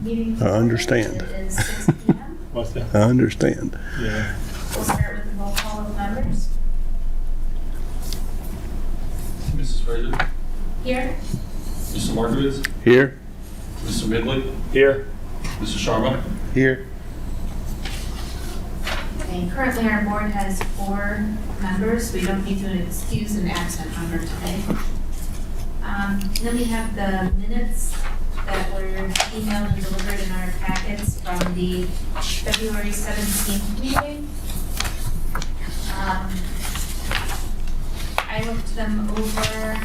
meeting. I understand. It is 6 p.m. What's that? I understand. Yeah. We'll start with the roll call of members. Mrs. Fraser, Here. Mr. Markovitz, Here? Mr. Midley, Here. Mr. Sharma, Here. Okay, currently our board has 4 members. We don't need to excuse an absent member today. Then we have the minutes that were emailed and delivered in our packets from the February 17th meeting. I looked them over.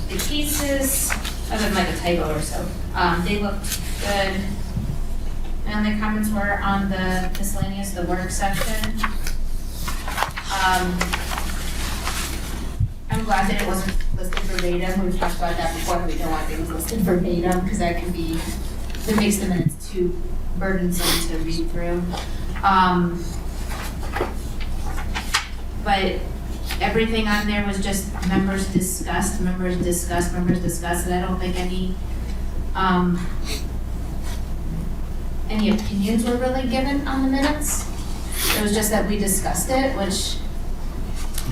The cases, other than like a typo or so, they looked good. And the comments were on the miscellaneous, the work section. I'm glad that it wasn't listed verbatim. We've talked about that before. We don't want things listed verbatim because that can be, it makes the minutes too burdensome to read through. But everything on there was just members discussed, and I don't think any opinions were really given on the minutes. It was just that we discussed it, which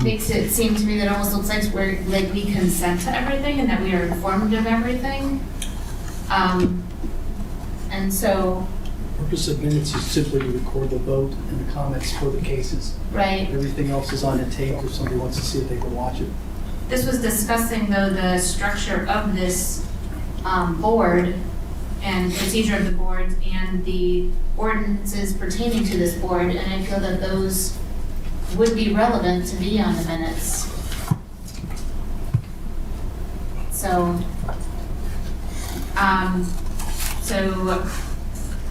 makes it seem to me that it almost looks like we consent to everything and that we are informed of everything. And so. Purpose of minutes is simply to record the vote and the comments for the cases. Right. Everything else is on the tape. If somebody wants to see it, they can watch it. This was discussing, though, the structure of this board and procedure of the board and the ordinances pertaining to this board, and I feel that those would be relevant to be on the minutes. So,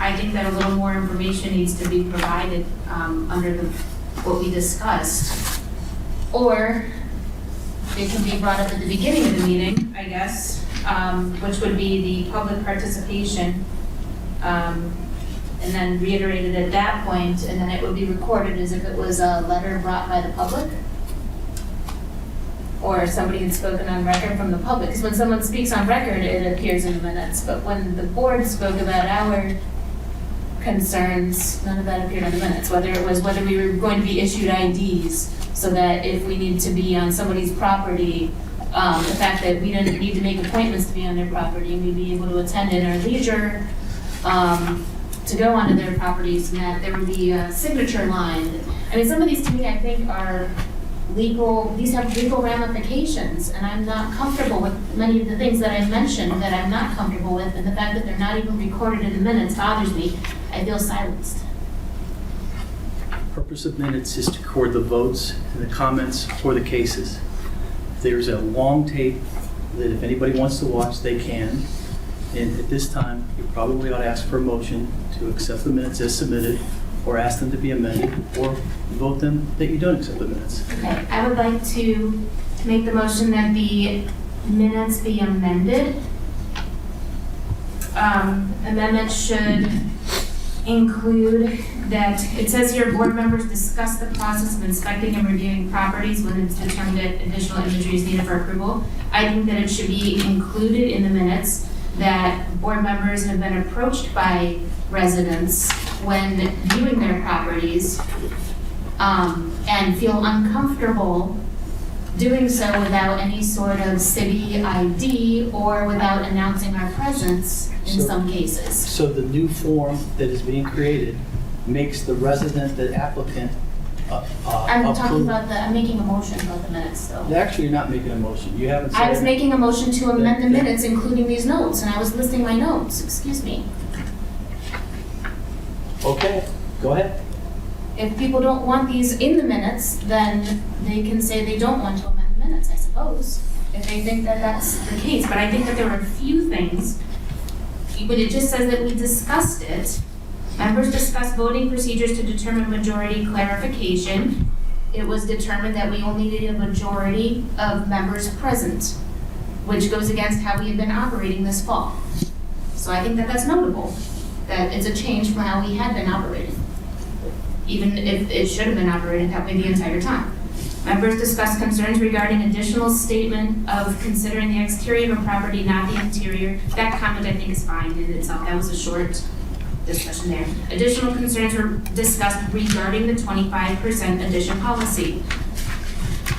I think that a little more information needs to be provided under what we discussed. Or it can be brought up at the beginning of the meeting, I guess, which would be the public participation, and then reiterated at that point, and then it would be recorded as if it was a letter brought by the public, or somebody had spoken on record from the public. Because when someone speaks on record, it appears in the minutes. But when the board spoke about our concerns, none of that appeared in the minutes. Whether we were going to be issued IDs, so that if we need to be on somebody's property, the fact that we didn't need to make appointments to be on their property, and we'd be able to attend in our leisure to go onto their properties, and that there would be a signature line. I mean, some of these to me I think are legal, these have legal ramifications, and I'm not comfortable with many of the things that I mentioned that I'm not comfortable with, and the fact that they're not even recorded in the minutes bothers me. I feel silenced. Purpose of minutes is to record the votes and the comments for the cases. There's a long tape that if anybody wants to watch, they can. And at this time, you probably ought to ask for a motion to accept the minutes as submitted, or ask them to be amended, or vote them that you don't accept the minutes. Okay, I would like to make the motion that the minutes be amended. Amendment should include that it says here, board members discuss the process of inspecting and reviewing properties when it's determined that additional imagery is needed for approval. I think that it should be included in the minutes that board members have been approached by residents when viewing their properties and feel uncomfortable doing so without any sort of city ID or without announcing our presence in some cases. So the new form that is being created makes the resident, the applicant, I'm talking about I'm making a motion about the minutes though. Actually, you're not making a motion. You haven't said. I was making a motion to amend the minutes, including these notes, and I was listing my notes, excuse me. Okay, go ahead. If people don't want these in the minutes, then they can say they don't want to amend the minutes, I suppose, if they think that that's the case. But I think that there were a few things, but it just says that we discussed it. Members discussed voting procedures to determine majority clarification. It was determined that we only needed a majority of members present, which goes against how we have been operating this fall. So I think that that's notable, that it's a change from how we had been operating, even if it should have been operating that way the entire time. Members discussed concerns regarding additional statement of considering the exterior of a property, not the interior. That comment I think is fine in itself. That was a short discussion there. Additional concerns were discussed regarding the 25% addition policy.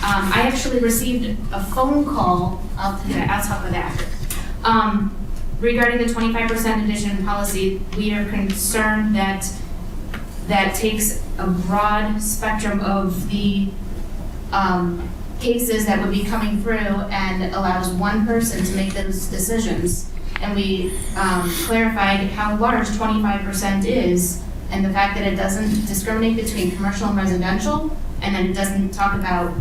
I actually received a phone call, I'll talk about that after. Regarding the 25% addition policy, we are concerned that that takes a broad spectrum of the cases that would be coming through and allows one person to make those decisions. And we clarified how large 25% is and the fact that it doesn't discriminate between commercial and residential, and then it doesn't talk about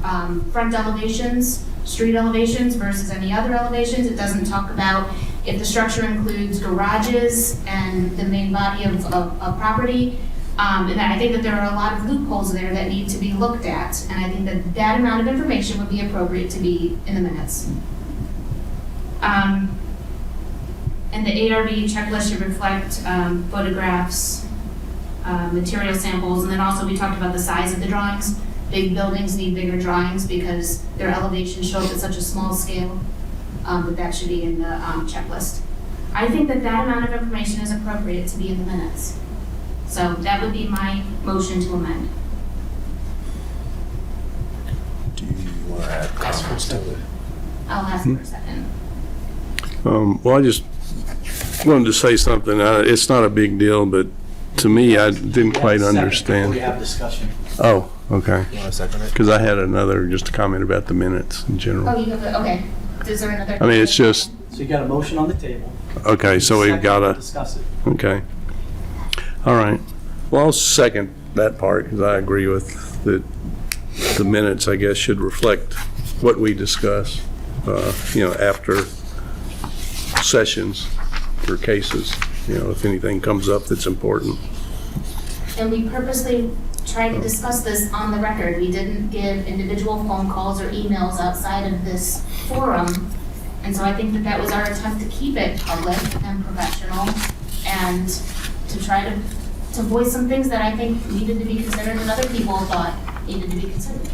front elevations, street elevations versus any other elevations. It doesn't talk about if the structure includes garages and the main body of property. And I think that there are a lot of loopholes there that need to be looked at. And I think that that amount of information would be appropriate to be in the minutes. And the ARB checklist should reflect photographs, material samples, and then also we talked about the size of the drawings. Big buildings need bigger drawings because their elevations show up at such a small scale, but that should be in the checklist. I think that that amount of information is appropriate to be in the minutes. So that would be my motion to amend. Do you want to add comments to it? I'll ask for a second. Well, I just wanted to say something. It's not a big deal, but to me, I didn't quite We understand. have discussion. Oh, okay. You want to second it? Because I had just a comment about the minutes in Oh, general. you have, okay. Is there another? I mean, it's just, So you got a motion on the table. okay, so we've Second, got to, discuss it. okay. All right. Well, I'll second that part because I agree with that the minutes, I guess, should reflect what we discuss, after sessions or cases, if anything comes up that's important. And we purposely tried to discuss this on the record. We didn't give individual phone calls or emails outside of this forum. And so I think that that was our attempt to keep it public and professional and to try to voice some things that I think needed to be considered and other people thought needed to be considered.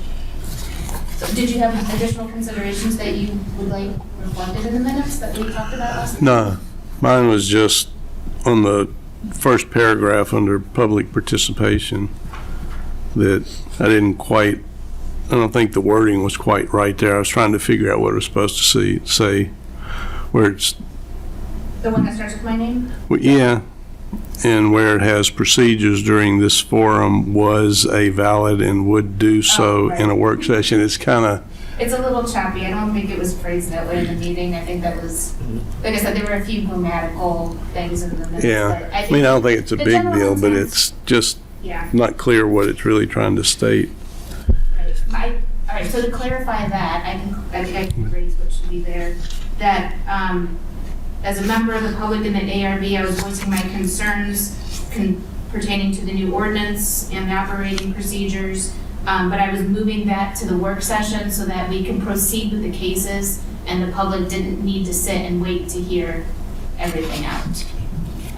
So did you have additional considerations that you would like reflected in the minutes that we talked about last week? No, mine was just on the first paragraph under public participation that I don't think the wording was quite right there. I was trying to figure out what I was supposed to say where it's, The one that starts with my name? well, yeah, and where it has procedures during this forum was a valid and would do so right. in a work session. It's kind of, It's a little choppy. I don't think it was phrased that way in the meeting. I think that was, like I said, there were a few grammatical things in the minutes. yeah. But I mean, I don't think it's a the big general deal, but intent- it's just Yeah. not clear what it's really trying to state. Right. All right, so to clarify that, I think I can raise what should be there, that as a member of the public in the ARB, I was voicing my concerns pertaining to the new ordinance and the operating procedures, but I was moving that to the work session so that we can proceed with the cases and the public didn't need to sit and wait to hear everything out.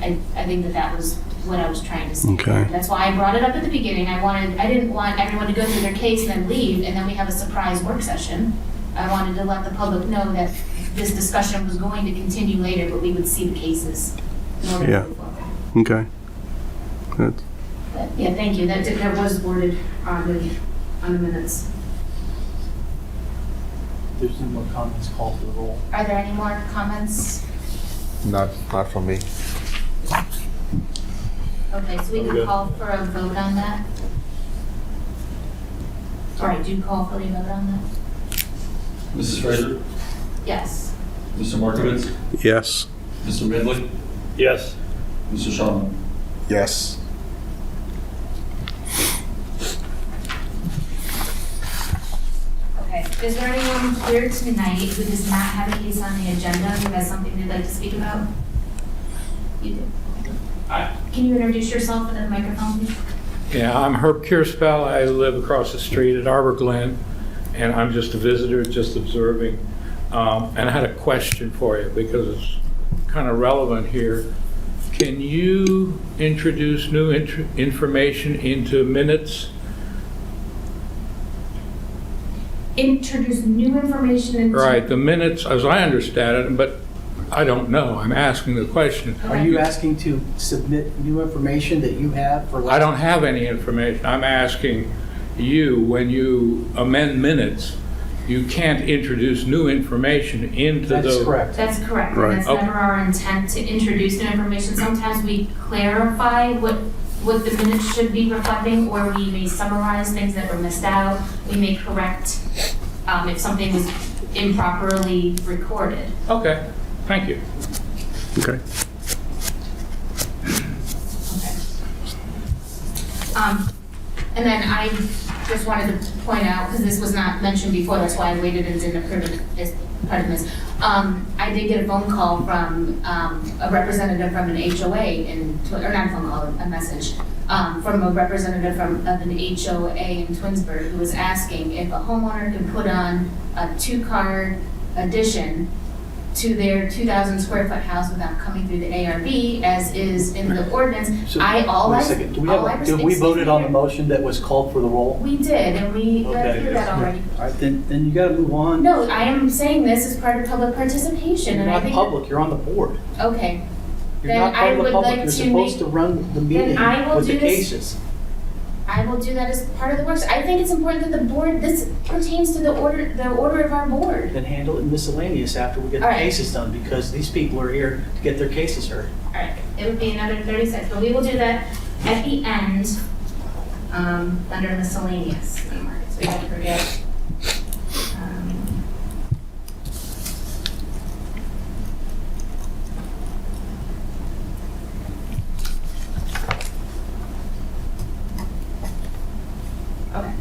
I think that was what I was trying to say. Okay. That's why I brought it up at the beginning. I didn't want everyone to go through their case and then leave, and then we have a surprise work session. I wanted to let the public know that this discussion was going to continue later, but we would see the cases in order Yeah. to move forward. Okay. Good. But, yeah, thank you. That was worded on the minutes. There's no more comments, call for the roll. Are there any more comments? Not from me. Okay, so we can call for a vote on that? All right, do you call for a vote on that? Mrs. Fraser, Yes. Mr. Markovitz, Yes. Mr. Midley, Yes. Mr. Sharma. Yes. Okay, is there anyone here tonight who does not have a case on the agenda, who has something they'd like to speak about? You do. Hi. Can you introduce yourself at the microphone, please? Yeah, I'm Herb Kirspel. I live across the street at Arbor Glen, and I'm just a visitor, just observing. And I had a question for you because it's kind of relevant here. Can you introduce new information into minutes introduce new information into. Right, the minutes, as I understand it, but I don't know, I'm asking the question. Are you asking to submit new information that you have for? I don't have any information. I'm asking you, when you amend minutes, you can't introduce new information into those. That's correct. That's correct. Right. And that's Okay. never our intent to introduce new information. Sometimes we clarify what the minutes should be reflecting, or we may summarize things that were missed out. We may correct if something was improperly recorded. Okay, thank you. Okay. And then I just wanted to point out, because this was not mentioned before, that's why I waited and didn't approve it as part of this. I did get a phone call from a representative from an HOA or not a phone call, a message, from a representative of an HOA in Twinsburg who was asking if a homeowner can put on a 2-car addition to their 2,000 square foot house without coming through the ARB, as is in the ordinance. So, wait a second. Did we voted on the motion that was called for the roll? We did, and we went Okay. through that already. All right, then you gotta move on. No, I am saying this as part of public participation, You're and I not think. public, you're on the board. Okay, You're Then not part I of the would public, like you're to supposed make- to run the meeting I will with the do this- cases. I will do that as part of the works. I think it's important that the board, this pertains to the order of our board. Then handle it miscellaneous after we get the All right. cases done, because these people are here to get their cases heard. All right, it would be another 30 seconds, but we will do that at the end, under miscellaneous. So we don't forget. Okay.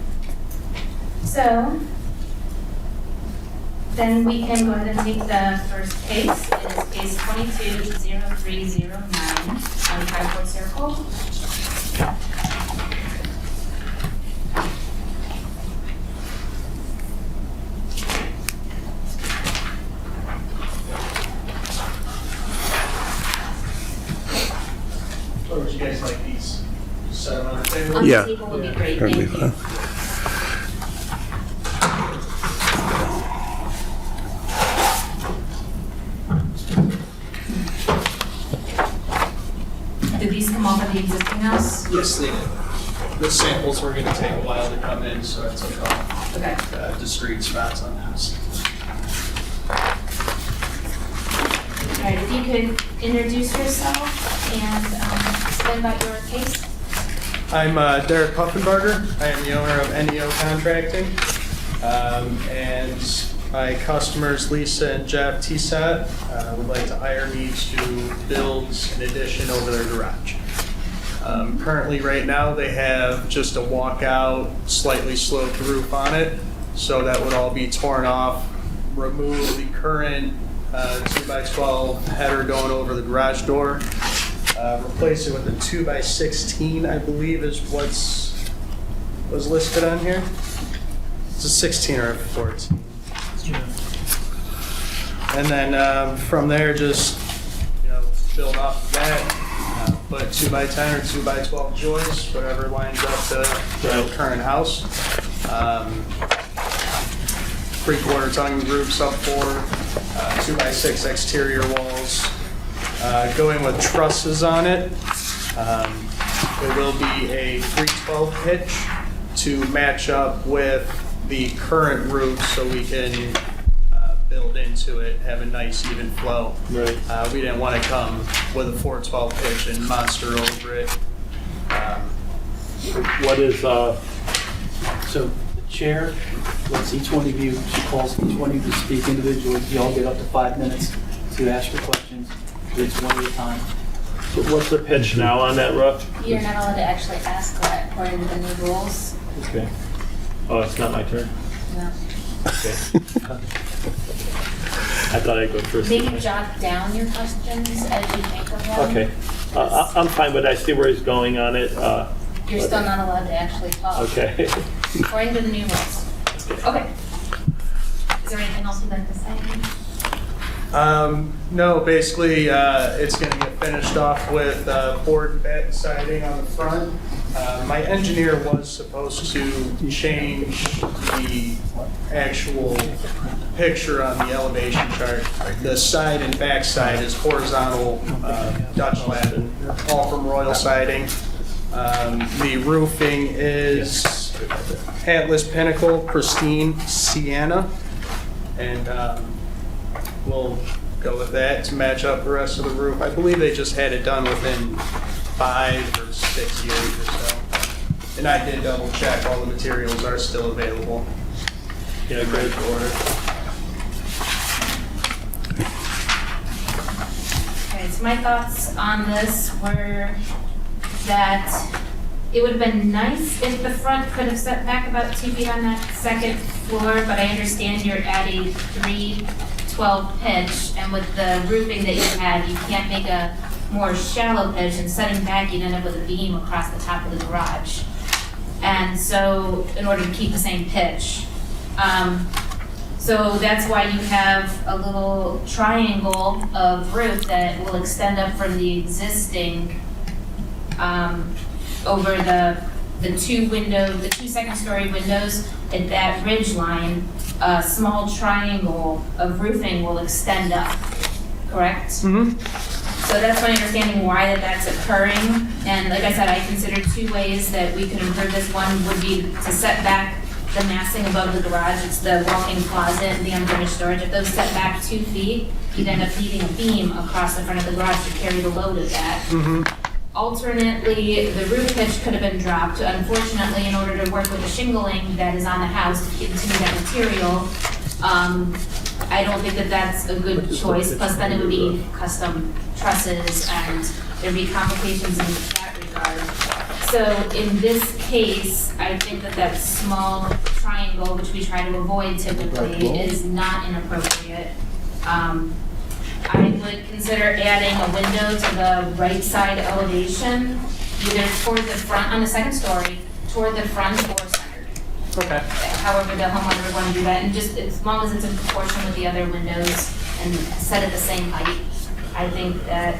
So, then we can go ahead and take the first case. It is case 220309 Untitled Circle. Or would you guys like these set them on the table? On the Yeah. table would be great, That'd be thank you. fine. Did these come off of the existing house? Yes, they did. The samples were gonna take a while to come in, so I took off Okay. discrete spots on the house. All right, if you could introduce yourself and explain about your case. I'm Derek Puffenbarger. I am the owner of NEO Contracting. And my customers, Lisa and Jeff Tsat, would like to hire me to build an addition over their garage. Currently, right now, they have just a walkout, slightly sloped roof on it. So that would all be torn off, remove the current 2x12 header going over the garage door, replace it with a 2x16, I believe is was listed on here. It's a 16 or a 14. And then from there, just build off that, put 2x10 or 2x12 joists, whatever lines up to the current house. 3/4 tongue roofs up for 2x6 exterior walls. Going with trusses on it. It will be a 312 pitch to match up with the current roof, so we can build into it, have a nice even flow. Right. We didn't want to come with a 412 pitch and monster over it. What is, So the chair lets each one of you, she calls each one of you to speak individually. You all get up to 5 minutes to ask your questions, each one at a time. What's the pitch now on that roof? You're not allowed to actually ask that according to the new rules. Okay. Oh, it's not my turn? No. Okay. I thought I'd go first. Maybe jot down your questions as you think of them. Okay. I'm fine, but I see where he's going on it. You're still not allowed to actually talk. Okay. According to the new rules. Okay. Is there anything else you'd like to say? No, basically, it's going to get finished off with board and batten siding on the front, My engineer was supposed to change the actual picture on the elevation chart. The side and back side is horizontal Dutch lat, all from Royal Siding. The roofing is Atlas Pinnacle Pristine Sienna, and we'll go with that to match up the rest of the roof. I believe they just had it done within 5 or 6 years or so. And I did double check, all the materials are still available. Yeah, great order. Okay, so my thoughts on this were that it would have been nice if the front could have set back about 2 feet on that second floor, but I understand you're at a 312 pitch, and with the roofing that you had, you can't make a more shallow pitch, and setting back, you'd end up with a beam across the top of the garage. And so, in order to keep the same pitch. So that's why you have a little triangle of roof that will extend up from the existing over the two second-story windows at that ridge line. A small triangle of roofing will extend up, correct? Mm-hmm. So that's my understanding why that's occurring. And like I said, I considered 2 ways that we could improve this. One would be to set back the massing above the garage. It's the walk-in closet and the unfinished storage. If those set back 2 feet, you'd end up needing a beam across the front of the garage to carry the load of that. Mm-hmm. Alternately, the roof pitch could have been dropped. Unfortunately, in order to work with the shingling that is on the house to continue that material, I don't think that that's a good choice. Plus, then it would be custom trusses, and there'd be complications in that regard. So in this case, I think that that small triangle, which we try to avoid typically, is not inappropriate. I would consider adding a window to the right side elevation, either toward the front, on the second story, toward the front or centered. Okay. However the homeowner would want to do that, and just as long as it's in proportion with the other windows and set at the same height, I think that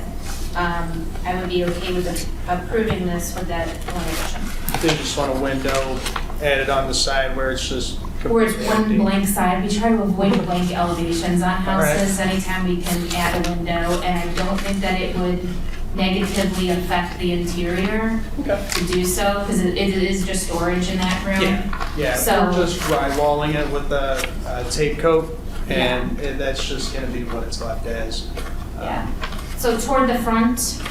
I would be okay with approving this with that one addition. They just want a window added on the side where it's just Or it's completely one empty. blank side. We try to avoid blank elevations on houses Right. anytime we can add a window, and I don't think that it would negatively affect the interior Okay. to do so, because it is just storage in that room. Yeah, So- we're just drywalling it with a tape coat, and that's just gonna be what it's left as. Yeah. So toward the front,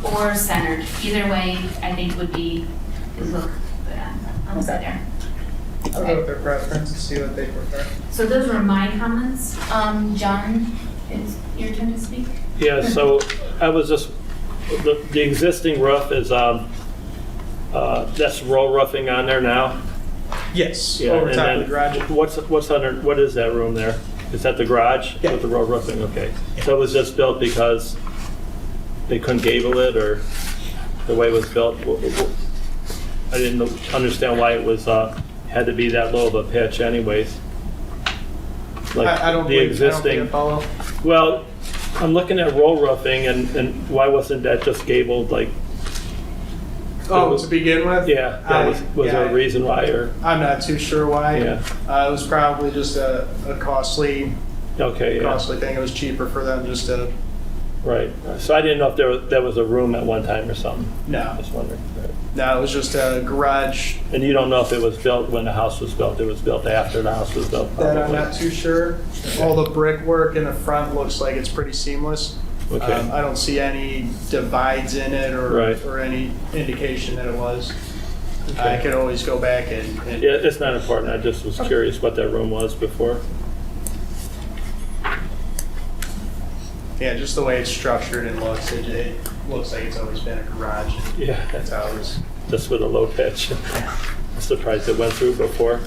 or centered, either way, I think would look good on the side there. I'll go with their preference and see what they prefer. So those were my comments. John, it's your turn to speak. Yeah, so I was just, the existing roof is, that's roll roofing on there now? Yes, Yeah, over and top then of the garage. What's under, what is that room there? Is that the garage? Yeah. With the roll roofing, okay. So it was just built because they couldn't gable it, or the way it was built? I didn't understand why it was, had to be that low of a pitch anyways. Like I don't the think I existing, follow. well, I'm looking at roll roofing, and why wasn't that just gabled, like, Oh, to begin with? yeah, that was there a yeah, reason why, or, I'm not too sure why. Yeah. It was probably just a costly okay, yeah, thing. It was cheaper for them just to, right. So I didn't know if there was a room at one time or something. no. Just wondering. Right. No, it was just a garage. And you don't know if it was built when the house was built, it was built after the house was built? That I'm probably. not too sure. All the brickwork in the front looks like it's pretty seamless. Okay. I don't see any divides in it Right. or any indication that it was. Okay. I could always go back and Yeah, it's not important, I just was curious what that room was before. yeah, just the way it's structured and looks, it looks like it's always been a garage. Yeah, That's how it was. just with a low pitch. I'm surprised it went through before.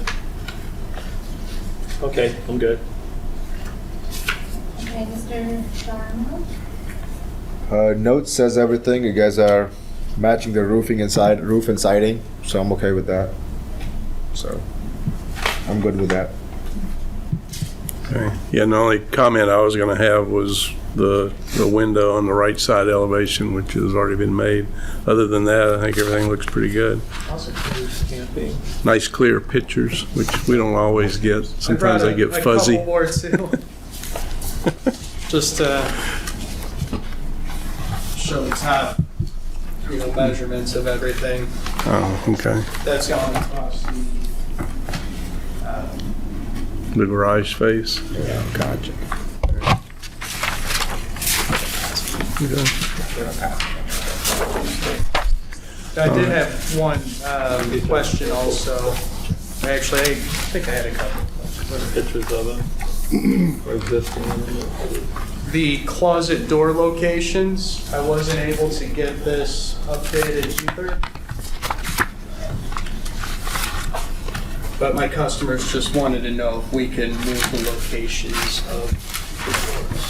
Okay, I'm good. Okay, Mr. Sharma? Note says everything. You guys are matching the roofing inside, roof and siding, so I'm okay with that. So I'm good with that. Okay. Yeah, and the only comment I was gonna have was the window on the right side elevation, which has already been made. Other than that, I think everything looks pretty good. Also, clear stamping. Nice clear pictures, which we don't always get. Sometimes they get I fuzzy. couple more too. Just to show the top, measurements of everything. Oh, okay. That's going across The garage space. Yeah, gotcha. Okay. I did have one question also. Actually, I think I had a couple. Pictures of it. Or existing. The closet door locations, I wasn't able to get this updated either. But my customers just wanted to know if we can move the locations of the doors.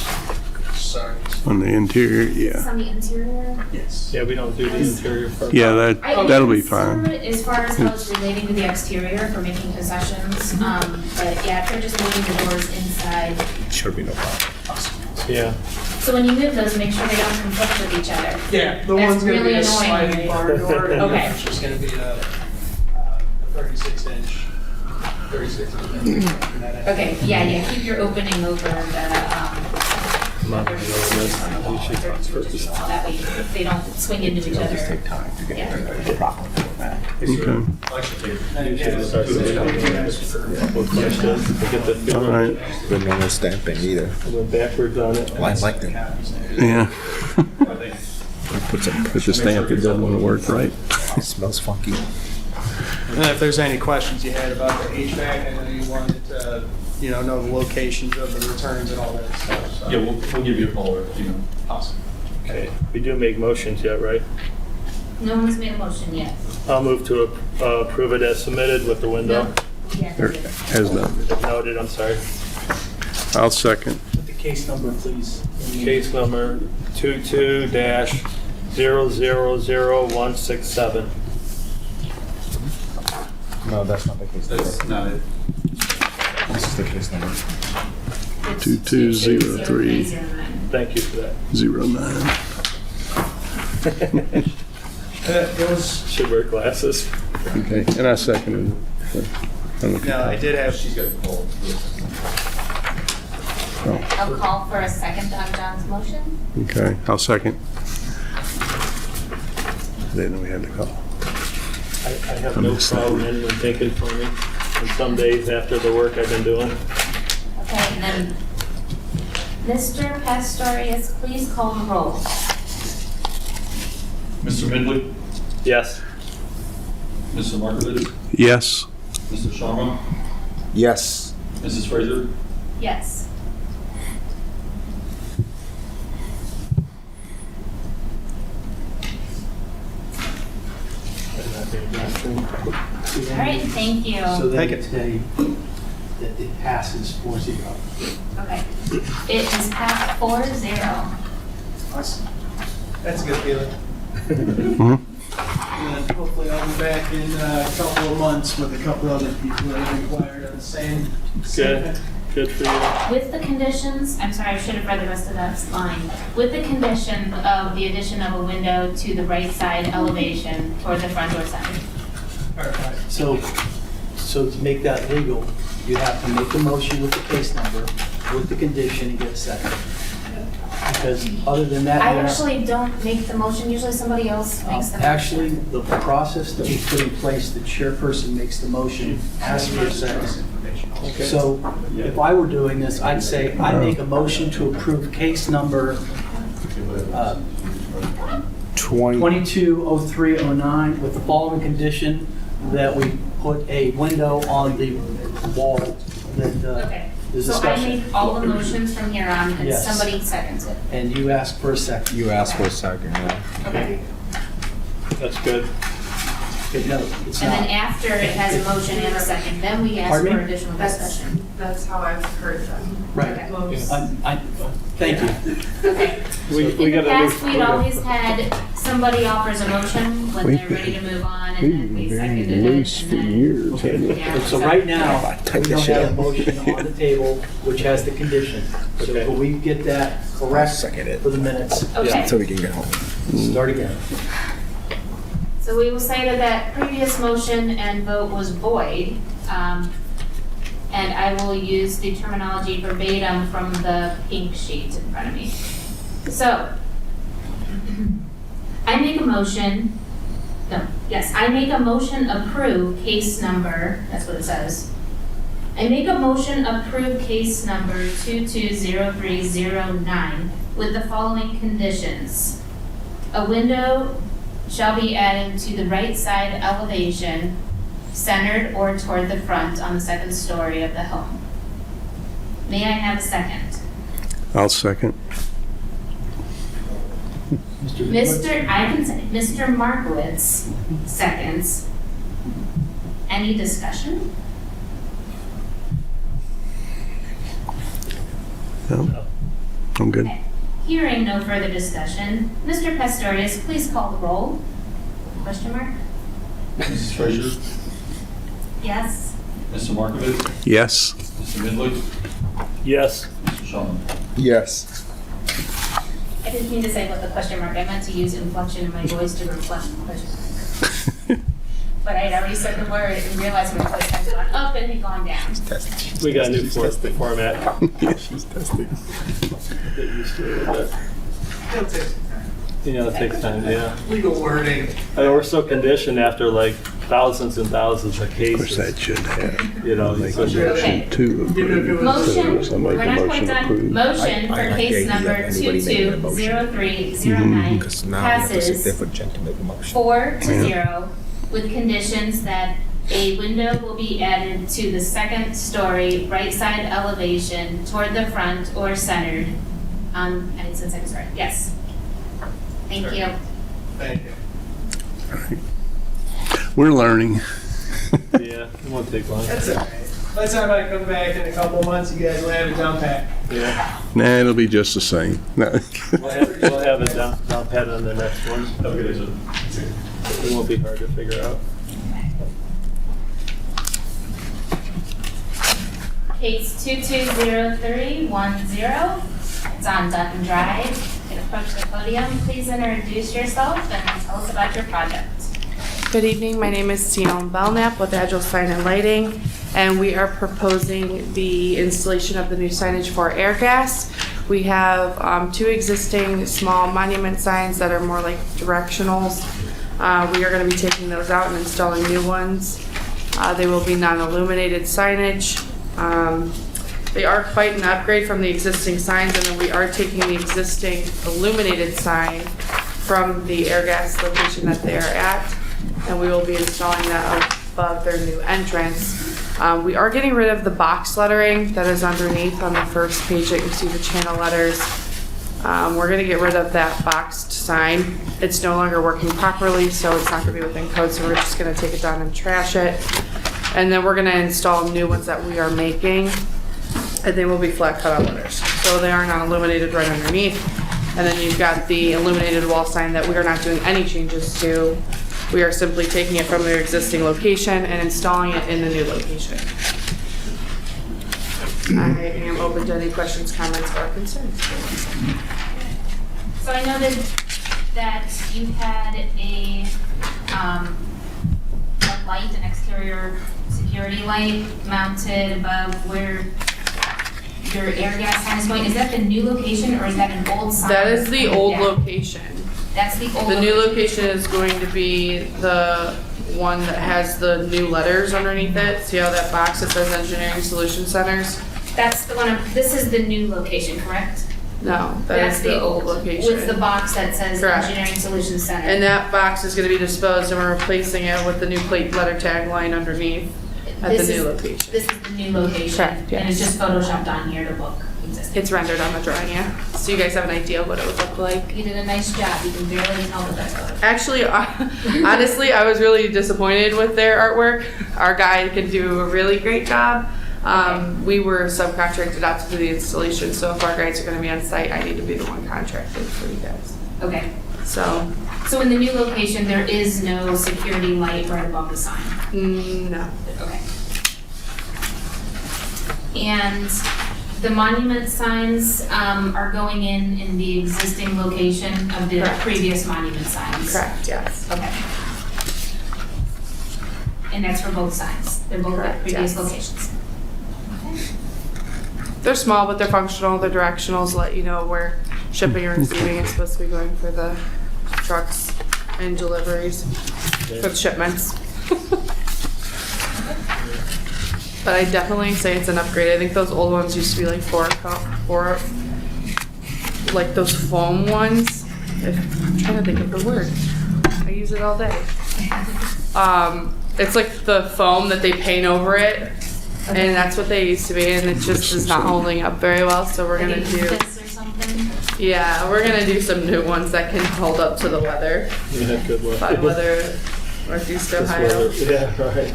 Sorry. On the interior, yeah. On the interior? Yes. Yeah, we don't do the interior first. Yeah, I that'll be consider fine. it as far as how it's relating to the exterior for making concessions. But yeah, if they're just moving the doors inside. Should be no problem. Yeah. So when you move those, make sure they don't conflict with each other. Yeah, the That's one's gonna be really a annoying, sliding right? bar door, and Okay. it's just gonna be a 36-inch. Okay, yeah, keep your opening over the, Not that way they don't swing into each other. time to Yeah. Okay. All right. But no stamping either. Went backwards on it. I like them. Yeah. Put Put the stamp, it doesn't want to work right. It smells funky. And if there's any questions you had about the HVAC, I know you wanted to, know the locations of the returns and all that stuff. So. Yeah, we'll give you a call, Awesome. Okay. We do make motions yet, right? No one's made a motion yet. I'll move to approve it as submitted with the window. Yeah. There, has none. Noted, I'm sorry. I'll second. Put the case number, please. Case number 22-000167. No, that's not the case. That's not it. This is the case number. 2203. Thank you for that. 09. It was, Should wear glasses. Okay, and I seconded it. no, I did have, She's got a call. I'll call for a second on John's motion. Okay, I'll second. Then we had to call. I have no problem anyone thinking for me. And some days after the work I've been doing. Okay, and then Mr. Pastorius, please call the roll. Mr. Midley, Yes. Mr. Markovitz, Yes. Mr. Sharma, Yes. Mrs. Fraser, Yes. All right, thank you. So Thank then you. today, that it passes 4-0. Okay. It is passed 4-0. awesome. That's a good feeling. Mhm. And hopefully I'll be back in a couple of months with a couple other people that have inquired on the same. Good. Good for you. With the conditions, I'm sorry, I should have read the rest of that line. With the condition of the addition of a window to the right side elevation toward the front door side. Perfect. So to make that legal, you have to make the motion with the case number, with the condition, and get a second. Because other than that, I you're not- actually don't make the motion, usually somebody else makes the motion. Actually, the process that we put in place, the chairperson makes the motion, asks for a second. So if I were doing this, I'd say, I make a motion to approve case number 220309 with the following condition, that we put a window on the wall that Okay, is so I discussion. make all the motions from here on and Yes. somebody seconds it. And you ask for a second. You asked for a second, yeah. Okay. That's good. No, it's And then not. after it has a motion and a second, then we ask Pardon for me? additional discussion. That's how I've heard them. Right. Most. Thank you. Okay. We In the got a past, new. we'd always had somebody offers a motion when they're ready to move on, and then we seconded it. Loose for years. Okay. Yeah. So right now, Tighten we this don't shit have a up. motion on the table which has the condition. So Okay. can we get that correct Second it. for the minutes? Okay. So we can get home. Start again. So we will say that that previous motion and vote was void, and I will use the terminology verbatim from the pink sheet in front of me. So, I make a motion approve case number, that's what it says. I make a motion approve case number 220309 with the following conditions. A window shall be added to the right side elevation, centered or toward the front on the second story of the home. May I have a second? I'll second. Mr. Markowitz seconds. Any discussion? No? I'm good. Okay. Hearing no further discussion, Mr. Pastorius, please call the roll. Question mark? Mrs. Frazier, Yes? Mr. Markovitz, Yes. Mr. Midley, Yes. Mr. Shawman. Yes. I didn't mean to say with the question mark. I meant to use inflection in my voice to reflect the question mark. But I had already said the word and realized my voice had gone up and had gone down. We got a new format. She's testing. Get used to it a bit. It'll take some time. Yeah, it takes time, yeah. Legal wording. We're so conditioned after like thousands and thousands of Of course, cases, that should have. you know. Make a so- Okay. motion to approve. Motion, So we're make a not quite motion to done. approve. Motion I for like case the idea number of anybody making a motion. 220309 Because now we have to sit there passes for Jen to make a motion. 4-0 with conditions that a window will be added to the second story right side elevation toward the front or centered. I said second story, yes. Thank you. Thank you. We're learning. Yeah, it won't take long. That's all right. By the time I come back in a couple of months, you guys will have it down pat. Yeah, Nah, it'll be just the same. No. we'll have it down pat on the next one. Have a good day, sir. It won't be hard to figure out. Case 220310. It's on Dutton Drive. You can approach the podium. Please introduce yourself and tell us about your project. Good evening, my name is Tina Belknap with Agile Sign and Lighting, and we are proposing the installation of the new signage for air gas. We have 2 existing small monument signs that are more like directionals. We are going to be taking those out and installing new ones. They will be non-illuminated signage. They are quite an upgrade from the existing signs, and then we are taking the existing illuminated sign from the air gas location that they are at, and we will be installing that above their new entrance. We are getting rid of the box lettering that is underneath on the first page that you see the channel letters. We're gonna get rid of that boxed sign. It's no longer working properly, so it's not gonna be within code, so we're just gonna take it down and trash it. And then we're gonna install new ones that we are making, and they will be flat cutout letters. So they are not illuminated right underneath. And then you've got the illuminated wall sign that we are not doing any changes to. We are simply taking it from their existing location and installing it in the new location. I am open to any questions, comments, or concerns. So I noted that you had a light, an exterior security light mounted above where your air gas sign is going. Is that the new location or is that an old sign? That is the that's old coming down? location. That's the old The new location. location is going to be the one that has the new letters underneath it. See how that box that says Engineering Solution Centers? That's the one, this is the new location, correct? No, that That's is the old location. With the box that says Correct. Engineering Solutions Center. And that box is gonna be disposed and we're replacing it with the new plate letter tag line underneath at the This new is- location. This is the new location. Correct, And yes. it's just photoshopped on here to look existing. It's rendered on the drawing, yeah. So you guys have an idea of what it would look like. You did a nice job. You can barely tell that that's photoshop. Actually, honestly, I was really disappointed with their artwork. Our guy could do a really great job. We were subcontracted out to do the installation, so if our guys are gonna be on site, I need to be the one contracted for you guys. Okay. So, So in the new location, there is no security light right above the sign? no. Okay. And the monument signs are going in the existing location of the Correct. previous monument signs? Correct, yes. Okay. And that's for both signs? They're both at Correct, previous yes. locations? Okay. They're small, but they're functional, they're directional to let you know where shipping and receiving is supposed to be going for the trucks and deliveries, for the shipments. But I definitely say it's an upgrade. I think those old ones used to be like four, like those foam ones. I'm trying to think of the word. I use it all day. It's like the foam that they paint over it, and that's what they used to be, and it just is not holding up very well, so we're gonna Like do, this or something? yeah, we're gonna do some new ones that can hold up to the weather. Yeah, good luck. Bad weather, Northeast This Ohio. weather. Yeah, right.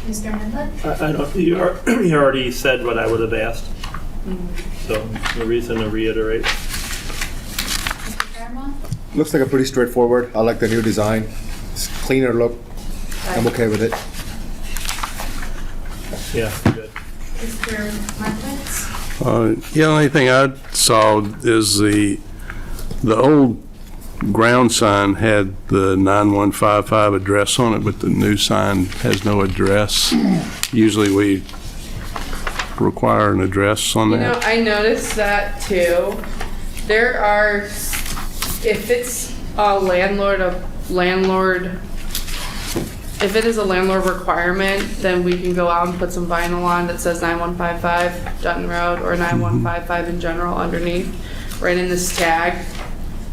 Mr. Midland? I don't, you already said what I would have asked, Mm. so no reason to reiterate. Mr. Fairmont? Looks like a pretty straightforward. I like the new design. It's cleaner look. I'm okay with it. Yeah, good. Mr. Markowitz? The only thing I saw is the old ground sign had the 9155 address on it, but the new sign has no address. Usually we require an address on You know, that. I noticed that too. There are, if it's a if it is a landlord requirement, then we can go out and put some vinyl on that says 9155 Dutton Road or 9155 in general underneath, right in this tag,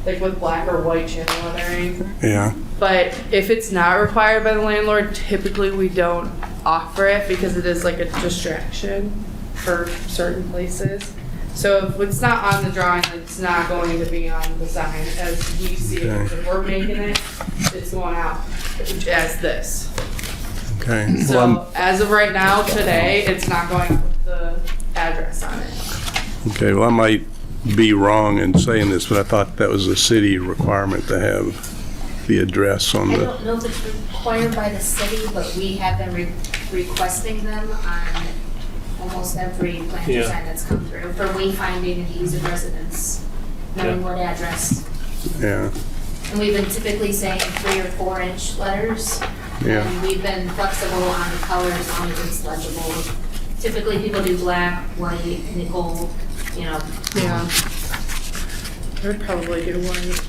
like with black or white channel lettering. Yeah, But if it's not required by the landlord, typically we don't offer it because it is like a distraction for certain places. So if it's not on the drawing, then it's not going to be on the sign as we see it. Okay. If we're making it, it's going out as this. okay. Well, So as of right now, today, it's not going out with the address on it. okay, well, I might be wrong in saying this, but I thought that was a city requirement to have the address on I the, don't know if it's required by the city, but we have been requesting them on almost every plan Yeah. design that's come through for wayfinding and ease of residents, knowing Yeah. what address. yeah, And we've been typically saying 3 or 4 inch letters. Yeah. And we've been flexible on the color as long as it's legible. Typically people do black, white, nickel, you know. Yeah. I would probably do white.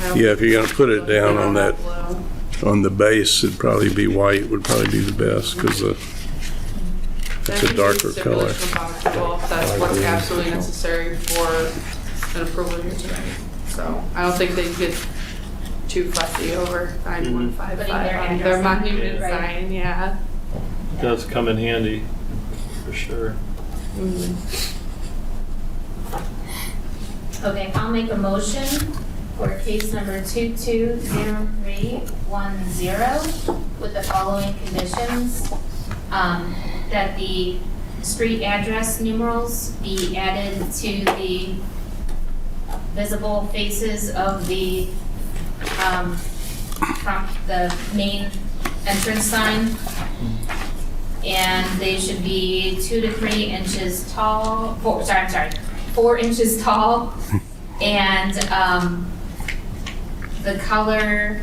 I don't yeah, if you're gonna put it think down they on don't that, have blue. on the base, it'd probably be white, would probably be the best, because it's a darker color. Well, that's what's absolutely necessary for an approval here tonight. So I don't think they'd get too fussy over 9155 Putting their on address their on monument it, right. sign, yeah. It does come in handy, for sure. Mm. Okay, I'll make a motion for case number 220310 with the following conditions. That the street address numerals be added to the visible faces of the, from the main entrance sign. And they should be 2 to 3 inches tall, 4 inches tall. And the color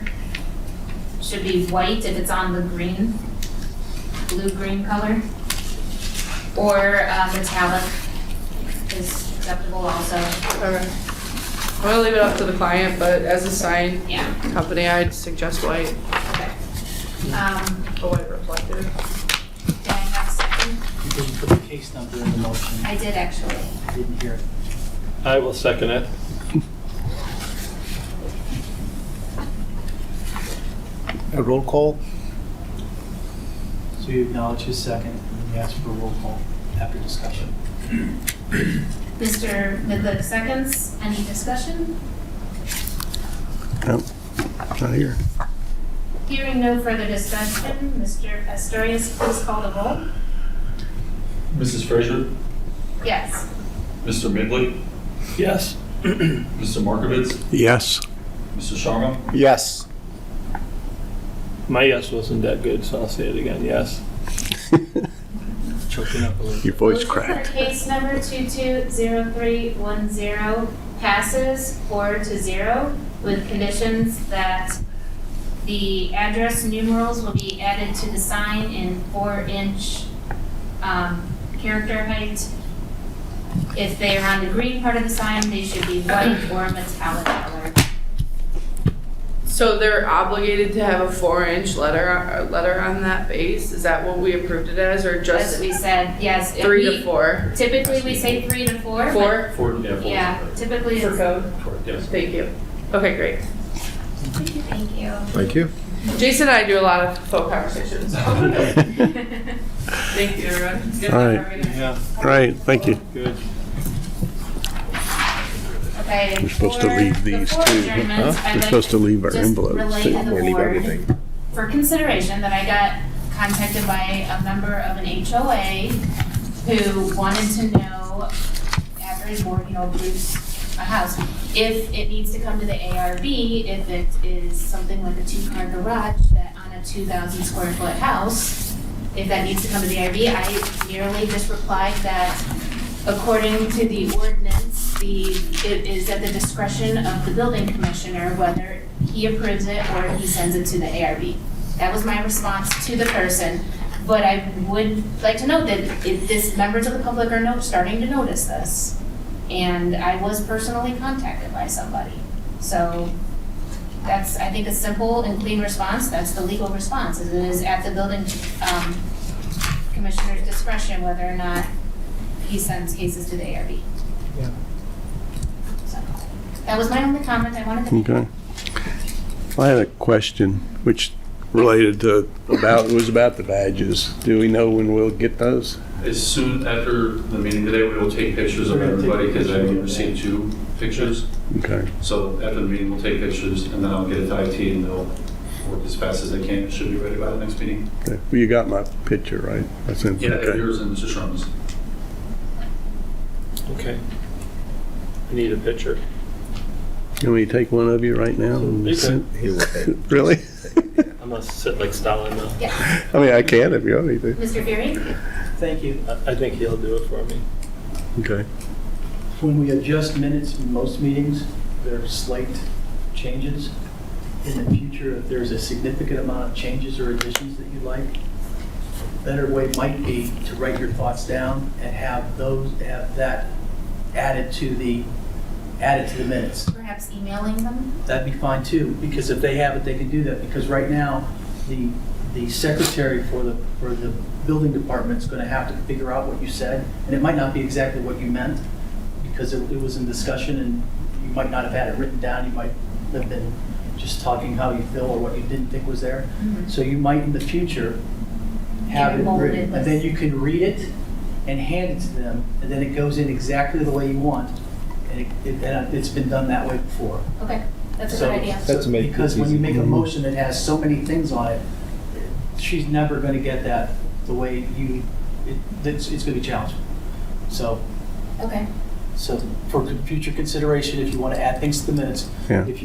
should be white if it's on the green, blue-green color. Or metallic is acceptable also. Okay. I'm gonna leave it up to the client, but as a sign Yeah, company, I'd suggest white, okay. a white reflective. Did I have a second? You didn't put the case number in the motion. I did actually. I didn't hear it. I will second it. A roll call? So you acknowledge his second, and you ask for a roll call after discussion. Mr. Midlick seconds. Any discussion? Nope, not here. Hearing no further discussion, Mr. Astorius, please call the roll. Mrs. Frazier? Yes. Mr. Midley? Yes. Mr. Markovitz, Yes. Mr. Sharma, Yes. My yes wasn't that good, so I'll say it again, yes. Choking up a little. Your voice Motion for cracked. case number 220310 passes 4-0 with conditions that the address numerals will be added to the sign in 4-inch character height. If they are on the green part of the sign, they should be white or metallic color. So they're obligated to have a 4-inch letter on that base? Is that what we approved it as, or That's just what we said, yes. 3 to 4? Typically, we say 3 to 4. but- 4 4, Yeah, typically for it's. code? Yes. Thank you. Okay, great. Thank you. Thank you. Jason and I do a lot of phone conversations. Thank you, everyone. Good All luck, right. everybody. Yeah, All right, thank you. good. Okay. We're supposed to for leave the these four too, adjournments, huh? I'd We're like supposed to leave our just envelopes relay too. to the Or leave board everything. for consideration that I got contacted by a member of an HOA who wanted to know, after his board, approves a house, if it needs to come to the ARB, if it is something like a 2-car garage that on a 2,000 square foot house, if that needs to come to the ARB, I merely just replied that according to the ordinance, it is at the discretion of the building commissioner whether he approves it or he sends it to the ARB. That was my response to the person. But I would like to note that if this, members of the public are starting to notice this. And I was personally contacted by somebody. So that's, I think, a simple and clean response. That's the legal response. It is at the building commissioner's discretion whether or not he sends cases to the ARB. Yeah. So that was my only comment I wanted to make. Okay. I had a question which related to, it was about the badges. Do we know when we'll get those? As soon after the meeting today, we will take pictures of We're gonna take everybody because I pictures. received 2 pictures. Okay. So after the meeting, we'll take pictures and then I'll get it to IT and they'll work as fast as they can. It should be ready by the next meeting. Okay. Well, you got my picture, right? I sent. Yeah, okay. yours and Mr. Sharma's. Okay. I need a picture. Can we take one of you right now? and You can. send- Really? I'm gonna sit like Stalin now. Yeah. I mean, I can if you want me to. Mr. Fury? Thank you. I think he'll do it for me. Okay. When we adjust minutes in most meetings, there are slight changes. In the future, if there's a significant amount of changes or additions that you like, a better way might be to write your thoughts down and have that added to the minutes. Perhaps emailing them? That'd be fine too, because if they have it, they can do that. Because right now, the secretary for the building department's gonna have to figure out what you said, and it might not be exactly what you meant, because it was in discussion, and you might not have had it written down, you might have been just talking how you feel or what you didn't think was there. So you might in the future have it molded written, with- and then you can read it and hand it to them, and then it goes in exactly the way you want. And it's been done that way before. Okay, that's a So- good idea. That's make Because it when you easy. make a motion that has so many things on it, she's never gonna get that the way it's gonna be challenging. So Okay, for future consideration, if you wanna add things to the minutes, Yeah. if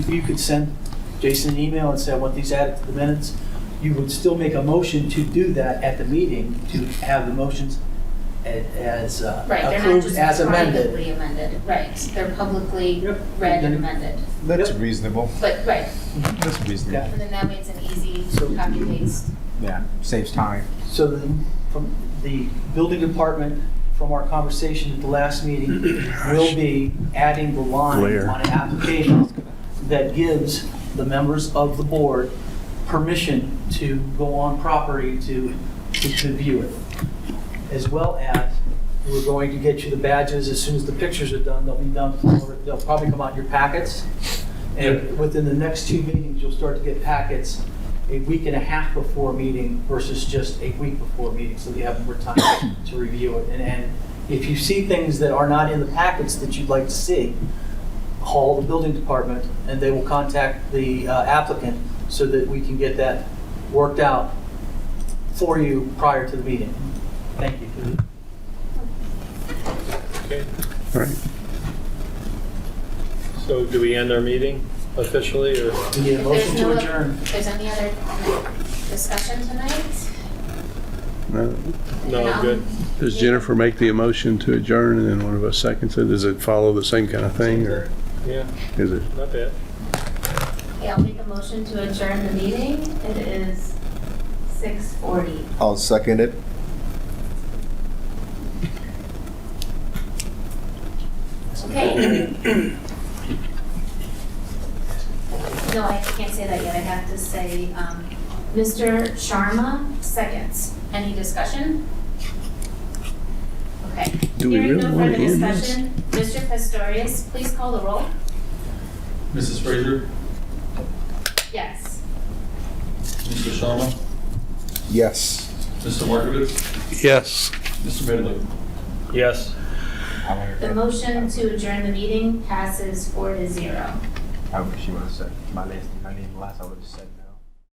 you could send Jason an email and say, I want these added to the minutes, you would still make a motion to do that at the meeting, to have the motions as right, they're not approved just as amended. privately amended, right, they're publicly Yep. read and amended, That's reasonable. but, right, That's reasonable. Yeah. and then that way it's an easy So- copy paste. Yeah, saves time. So then, from the building department, from our conversation at the last meeting, will be adding the line Glare. on an application that gives the members of the board permission to go on property to view it. As well as, we're going to get you the badges as soon as the pictures are done. They'll be done, they'll probably come out in your packets. And within the next 2 meetings, you'll start to get packets a week and a half before meeting versus just a week before meeting, so you have more time to review it. And if you see things that are not in the packets that you'd like to see, call the building department and they will contact the applicant so that we can get that worked out for you prior to the meeting. Thank you. Okay. All right. So do we end our meeting officially, or? We need a If motion there's no- to adjourn. If there's any other discussion tonight? No? No, good. Does Jennifer make the motion to adjourn and then one of us seconds it? Does it follow the same kind of thing, or Yeah, is it? not bad. Okay, I'll make a motion to adjourn the meeting. It is 6:40. I'll second it. Okay. No, I can't say that yet. I have to say, Mr. Sharma, seconds. Any discussion? Okay. Do we Hearing really no want further to end this? discussion, Mr. Pastorius, please call the roll. Mrs. Fraser, Yes. Mr. Sharma, Yes. Mr. Markovich, Yes. Mr. Medley. Yes. The motion to adjourn the meeting passes 4-0. She would have said my name last. I would have said.